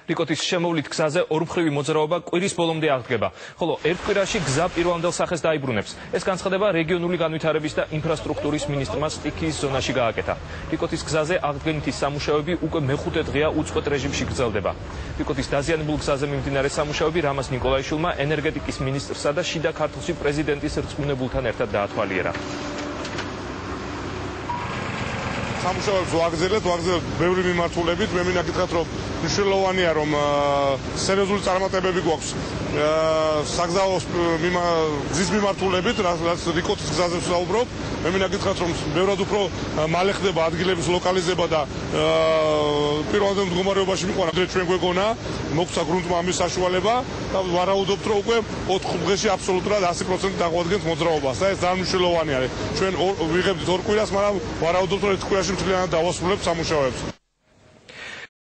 რიკოტის შემოვლით გზაზე ორმხრივი მოძრაობა კვირის ბოლომდე აღდგება, ხოლო ერთ კვირაში გზა პირვანდელ სახეს დაიბრუნებს. ეს განცხადება რეგიონული განვითარების და ინფრასტრუქტურის მინისტრმა სტიქიის ზონაში გააკეთა. რიკოტის გზაზე აღდგენითი სამუშაოები უკვე მეხუთე დღეა უწყვეტ რეჟიმში გრძელდება. რიკოტის დაზიანებულ გზაზე მიმდინარე სამუშაოები რამაზ ნიკოლაიშვილმა ენერგეტიკის მინისტრსა და შიდა ქართლში პრეზიდენტის რწმუნებულთან ერთად დაათვალიერა. სამუშაოებს ვაგრძელებთ ბევრი მიმართულებით. მე მინდა გითხრათ, რომ მნიშვნელოვანია, რომ სერიოზული წარმატებები გვაქვს საგზაო გზის მიმართულებით, რაც რიკოტის გზაზე ვსაუბრობ. მე მინდა გითხრათ, რომ ბევრად უფრო მალე ხდება ადგილების ლოკალიზება და პირვანდელ მდგომარეობაში მიყვანა ჩვენ გვეგონა, მოგცა გრუნტმა ამის საშუალება და ვარაუდობთ, რომ უკვე 4 დღეში აბსოლუტურად 100% დაგვადგენთ მოძრაობას და ეს ძალიან მნიშვნელოვანი არის. ჩვენ ვიღებთ 2 კვირას, მაგრამ ვარაუდობთ, რომ 1 კვირაში მთლიანად დავასრულებთ სამუშაოებს.